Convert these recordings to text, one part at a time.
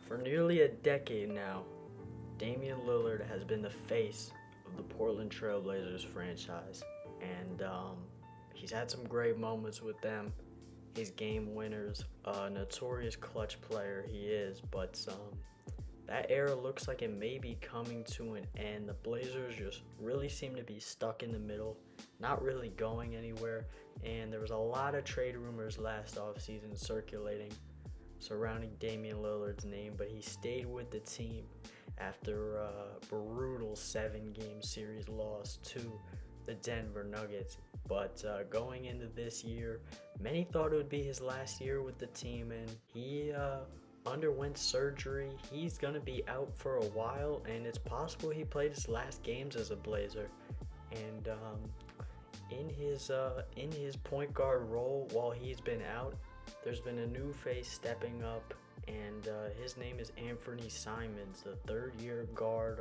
For nearly a decade now, Damian Lillard has been the face of the Portland Trail Blazers franchise, and he's had some great moments with them. His game winners, a notorious clutch player he is, but that era looks like it may be coming to an end. The Blazers just really seem to be stuck in the middle, not really going anywhere, and there was a lot of trade rumors last offseason circulating surrounding Damian Lillard's name, but he stayed with the team after a brutal 7-game series loss to the Denver Nuggets. But going into this year, many thought it would be his last year with the team, and he underwent surgery. He's going to be out for a while, and it's possible he played his last games as a Blazer. And in his point guard role while he's been out, there's been a new face stepping up, and his name is Anfernee Simons, the third-year guard.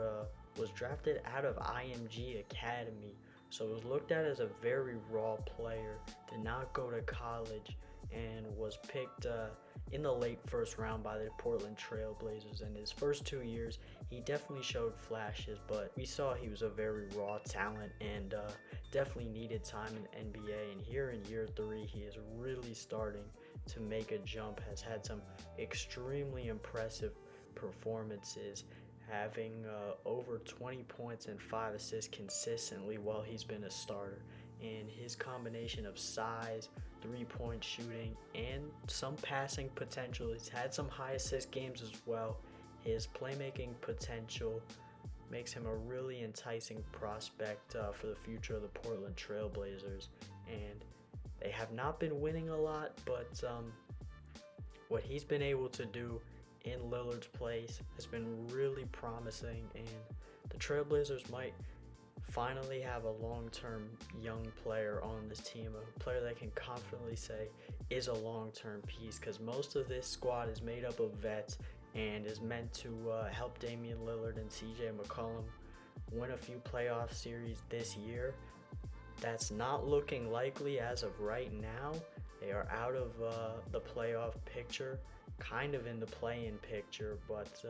Was drafted out of IMG Academy, so was looked at as a very raw player. Did not go to college, and was picked in the late first round by the Portland Trail Blazers. In his first 2 years, he definitely showed flashes, but we saw he was a very raw talent and definitely needed time in the NBA. And here in year 3, he is really starting to make a jump, has had some extremely impressive performances, having over 20 points and 5 assists consistently while he's been a starter. And his combination of size, three-point shooting, and some passing potential, he's had some high assist games as well. His playmaking potential makes him a really enticing prospect for the future of the Portland Trail Blazers. And they have not been winning a lot, but what he's been able to do in Lillard's place has been really promising, and the Trailblazers might finally have a long-term young player on this team, a player that can confidently say is a long-term piece, because most of this squad is made up of vets and is meant to help Damian Lillard and CJ McCollum win a few playoff series this year. That's not looking likely as of right now. They are out of the playoff picture, kind of in the play-in picture, but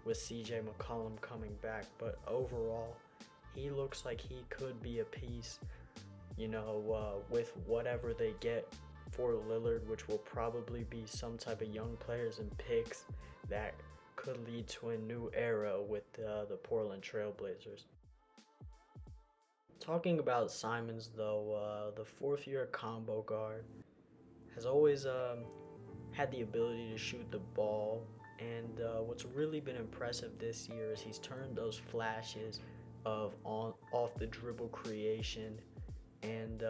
with CJ McCollum coming back. But overall, he looks like he could be a piece, with whatever they get for Lillard, which will probably be some type of young players and picks that could lead to a new era with the Portland Trail Blazers. Talking about Simons, though, the fourth-year combo guard has always had the ability to shoot the ball, and what's really been impressive this year is he's turned those flashes of off the dribble creation and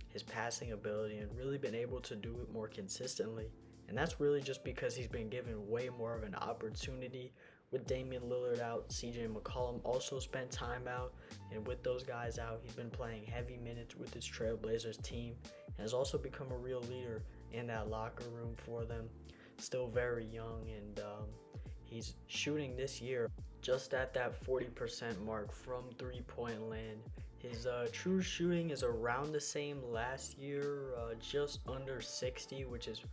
his passing ability, and really been able to do it more consistently. And that's really just because he's been given way more of an opportunity. With Damian Lillard out, CJ McCollum also spent time out, and with those guys out, he's been playing heavy minutes with his Trailblazers team and has also become a real leader in that locker room for them. Still very young, and he's shooting this year just at that 40% mark from three-point land. His true shooting is around the same last year, just under 60, which is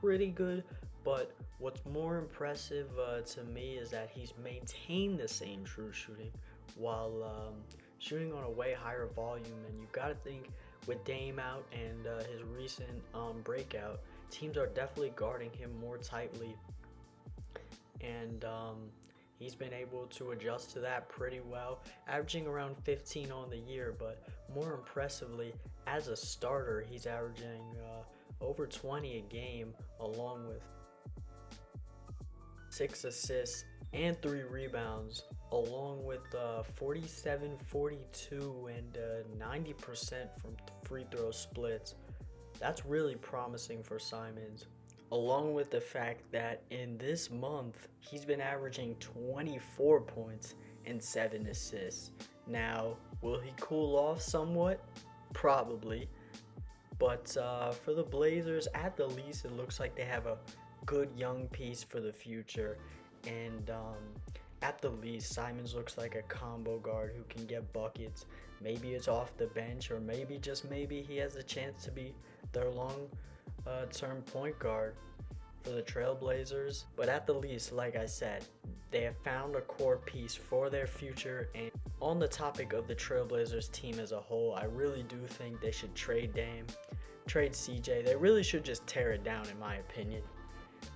pretty good. But what's more impressive to me is that he's maintained the same true shooting while shooting on a way higher volume. And you got to think, with Dame out and his recent breakout, teams are definitely guarding him more tightly. And he's been able to adjust to that pretty well, averaging around 15 on the year. But more impressively, as a starter, he's averaging over 20 a game, along with 6 assists and 3 rebounds, along with 47, 42, and 90% from free throw splits. That's really promising for Simons, along with the fact that in this month, he's been averaging 24 points and 7 assists. Now, will he cool off somewhat? Probably. But for the Blazers, at the least, it looks like they have a good young piece for the future. And at the least, Simons looks like a combo guard who can get buckets. Maybe it's off the bench, or maybe, just maybe, he has a chance to be their long-term point guard. for the Trailblazers, but at the least, like I said, they have found a core piece for their future. And on the topic of the Trailblazers team as a whole, I really do think they should trade Dame, trade CJ. They really should just tear it down, in my opinion.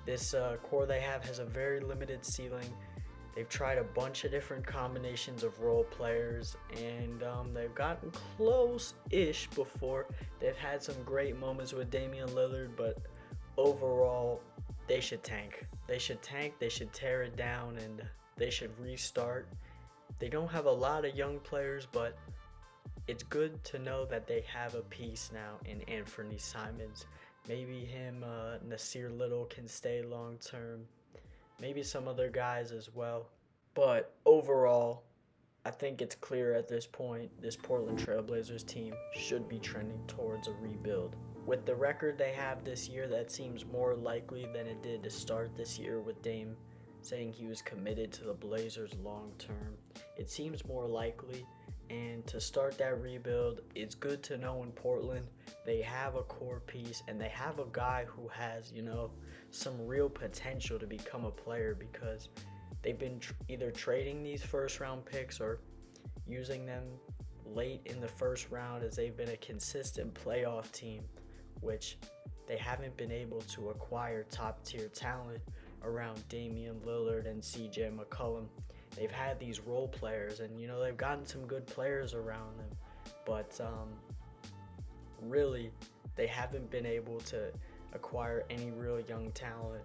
This core they have has a very limited ceiling. They've tried a bunch of different combinations of role players, and they've gotten close-ish before. They've had some great moments with Damian Lillard, but overall, they should tank. They should tank, they should tear it down, and they should restart. They don't have a lot of young players, but it's good to know that they have a piece now in Anfernee Simons. Maybe him, Nasir Little can stay long-term. Maybe some other guys as well. But overall, I think it's clear at this point, this Portland Trailblazers team should be trending towards a rebuild. With the record they have this year, that seems more likely than it did to start this year with Dame saying he was committed to the Blazers long term. It seems more likely, and to start that rebuild, it's good to know in Portland they have a core piece and they have a guy who has, some real potential to become a player, because they've been either trading these first round picks or using them late in the first round, as they've been a consistent playoff team, which they haven't been able to acquire top tier talent around Damian Lillard and CJ McCollum. They've had these role players, and they've gotten some good players around them, but really they haven't been able to acquire any real young talent.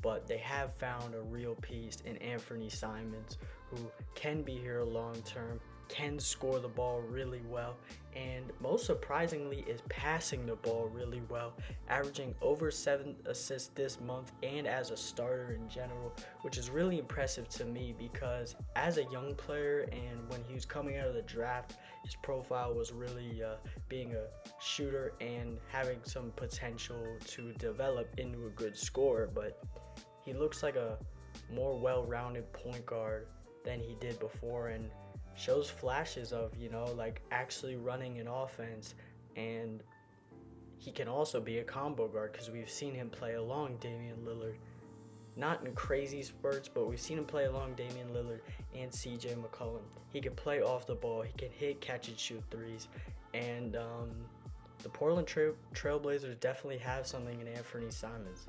But they have found a real piece in Anfernee Simons, who can be here long term, can score the ball really well, and most surprisingly is passing the ball really well, averaging over 7 assists this month and as a starter in general, which is really impressive to me, because as a young player and when he was coming out of the draft, his profile was really being a shooter and having some potential to develop into a good scorer, but he looks like a more well-rounded point guard than he did before, and shows flashes of, actually running an offense. And he can also be a combo guard, because we've seen him play along Damian Lillard. Not in crazy spurts, but we've seen him play along Damian Lillard and CJ McCollum. He can play off the ball. He can hit, catch, and shoot threes. And the Portland Trailblazers definitely have something in Anfernee Simons.